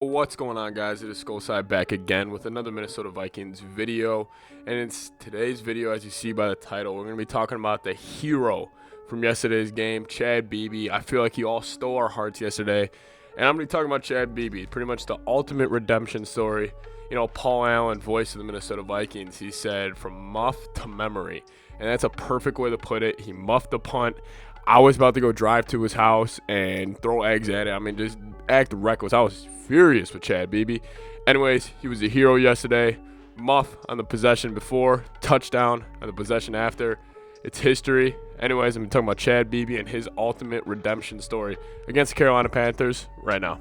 What's going on, guys? It is Skol back again with another Minnesota Vikings video, and in today's video, as you see by the title, we're going to be talking about the hero from yesterday's game, Chad Beebe. I feel like he all stole our hearts yesterday, and I'm going to be talking about Chad Beebe, pretty much the ultimate redemption story. You know, Paul Allen, voice of the Minnesota Vikings, he said, from muff to memory, and that's a perfect way to put it. He muffed the punt. I was about to go drive to his house and throw eggs at it. I mean, just act reckless. I was furious with Chad Beebe. Anyways, he was a hero yesterday. Muff on the possession before, touchdown on the possession after. It's history. Anyways, I'm talking about Chad Beebe and his ultimate redemption story against the Carolina Panthers right now.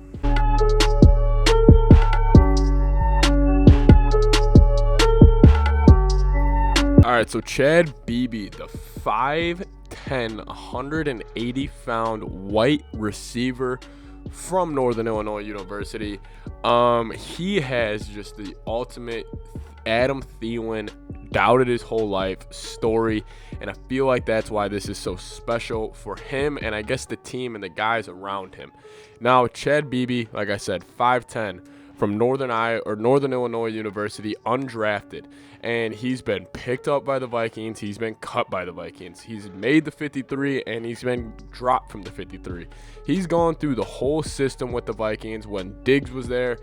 All right, so Chad Beebe, the 5'10", 180-pound white receiver from Northern Illinois University. He has just the ultimate Adam Thielen, doubted his whole life story, and I feel like that's why this is so special for him and I guess the team and the guys around him. Now, Chad Beebe, like I said, 5'10", from Northern Illinois University, undrafted, and he's been picked up by the Vikings. He's been cut by the Vikings. He's made the 53, and he's been dropped from the 53. He's gone through the whole system with the Vikings. When Diggs was there,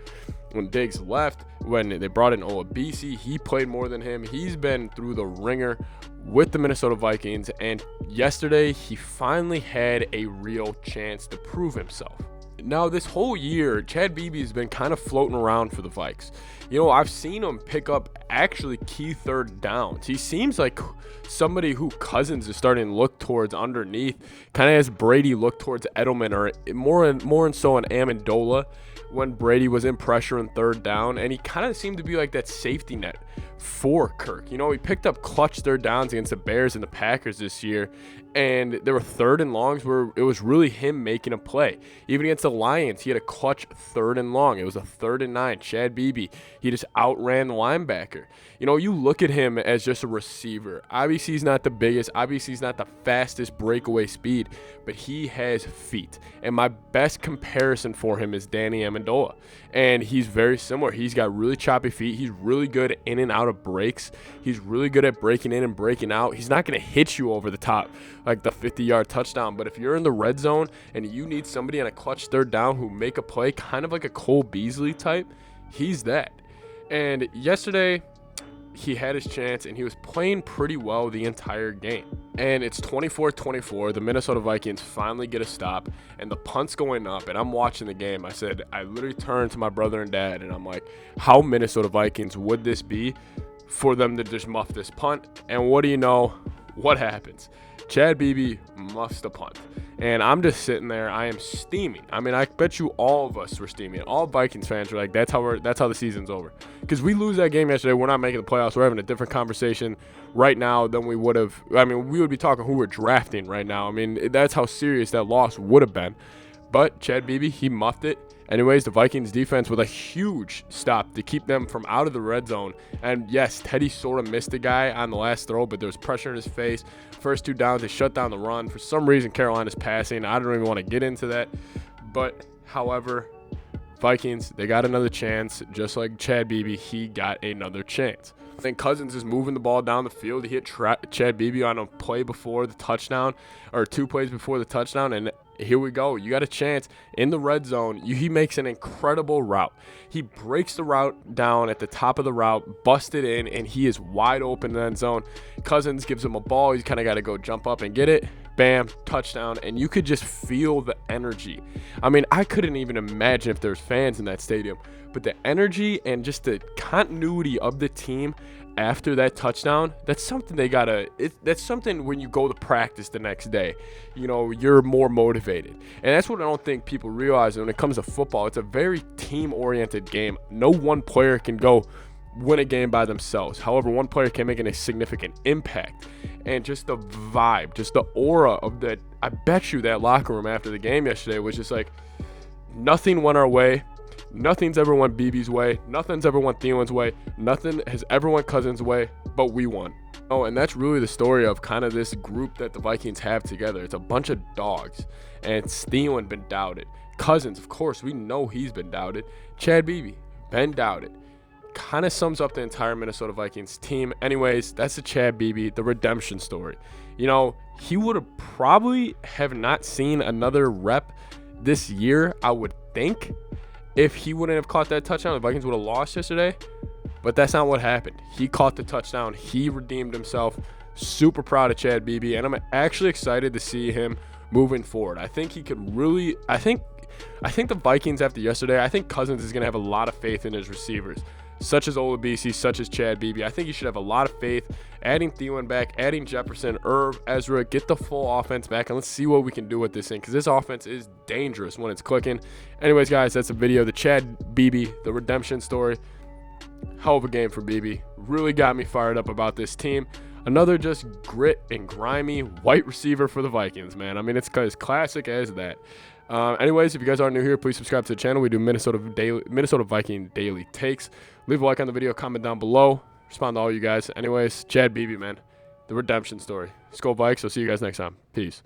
when Diggs left, when they brought in Olabisi, he played more than him. He's been through the ringer with the Minnesota Vikings, and yesterday he finally had a real chance to prove himself. Now, this whole year, Chad Beebe has been kind of floating around for the Vikes. You know, I've seen him pick up actually key third downs. He seems like somebody who Cousins is starting to look towards underneath, kind of as Brady looked towards Edelman, or more and so an Amendola when Brady was in pressure and third down, and he kind of seemed to be like that safety net for Kirk. You know, he picked up clutch third downs against the Bears and the Packers this year, and there were third and longs where it was really him making a play. Even against the Lions, he had a clutch third and long. It was a 3rd and 9. Chad Beebe, he just outran the linebacker. You know, you look at him as just a receiver. Obviously, he's not the biggest. Obviously, he's not the fastest breakaway speed, but he has feet. And my best comparison for him is Danny Amendola. And he's very similar. He's got really choppy feet. He's really good in and out of breaks. He's really good at breaking in and breaking out. He's not going to hit you over the top like the 50-yard touchdown. But if you're in the red zone and you need somebody on a clutch third down who make a play, kind of like a Cole Beasley type, he's that. And yesterday, he had his chance, and he was playing pretty well the entire game. And it's 24-24. The Minnesota Vikings finally get a stop, and the punt's going up, and I'm watching the game. I literally turned to my brother and dad, and I'm like, how Minnesota Vikings would this be for them to just muff this punt? And what do you know? What happens? Chad Beebe muffs the punt. And I'm just sitting there. I am steaming. I mean, I bet you all of us were steaming. All Vikings fans were like, that's how the season's over. Because we lose that game yesterday, we're not making the playoffs. We're having a different conversation right now than we would have. I mean, we would be talking who we're drafting right now. I mean, that's how serious that loss would have been. But Chad Beebe, he muffed it. Anyways, the Vikings defense with a huge stop to keep them from out of the red zone. And yes, Teddy sort of missed the guy on the last throw, but there was pressure in his face. First 2 downs, they shut down the run. For some reason, Carolina's passing. I don't even want to get into that. But, however, Vikings, they got another chance. Just like Chad Beebe, he got another chance. I think Cousins is moving the ball down the field. He hit Chad Beebe on a play before the touchdown, or 2 plays before the touchdown, and here we go. You got a chance in the red zone. He makes an incredible route. He breaks the route down at the top of the route, busted in, and he is wide open in the end zone. Cousins gives him a ball. He's kind of got to go jump up and get it. Bam, touchdown, and you could just feel the energy. I mean, I couldn't even imagine if there's fans in that stadium, but the energy and just the continuity of the team after that touchdown, that's something that's something when you go to practice the next day, you know, you're more motivated. And that's what I don't think people realize when it comes to football. It's a very team-oriented game. No one player can go win a game by themselves. However, one player can make a significant impact. And just the vibe, just the aura of that, I bet you that locker room after the game yesterday was just like, nothing went our way. Nothing's ever went Beebe's way. Nothing's ever went Thielen's way. Nothing has ever went Cousins' way, but we won. Oh, and that's really the story of kind of this group that the Vikings have together. It's a bunch of dogs, and Thielen been doubted. Cousins, of course, we know he's been doubted. Chad Beebe, been doubted. Kind of sums up the entire Minnesota Vikings team. Anyways, that's the Chad Beebe, the redemption story. You know, he would have probably have not seen another rep this year, I would think, if he wouldn't have caught that touchdown. The Vikings would have lost yesterday, but that's not what happened. He caught the touchdown. He redeemed himself. Super proud of Chad Beebe, and I'm actually excited to see him moving forward. I think he could really – I think the Vikings after yesterday, I think Cousins is going to have a lot of faith in his receivers, such as Olabisi, such as Chad Beebe. I think he should have a lot of faith. Adding Thielen back, adding Jefferson, Irv, Ezra, get the full offense back, and let's see what we can do with this thing, because this offense is dangerous when it's clicking. Anyways, guys, that's the video. The Chad Beebe, the redemption story. Hell of a game for Beebe. Really got me fired up about this team. Another just grit and grimy white receiver for the Vikings, man. I mean, it's as classic as that. Anyways, if you guys are new here, please subscribe to the channel. We do Minnesota Viking daily takes. Leave a like on the video, comment down below. Respond to all you guys. Anyways, Chad Beebe, man. The redemption story. Skol Vikes. I'll see you guys next time. Peace.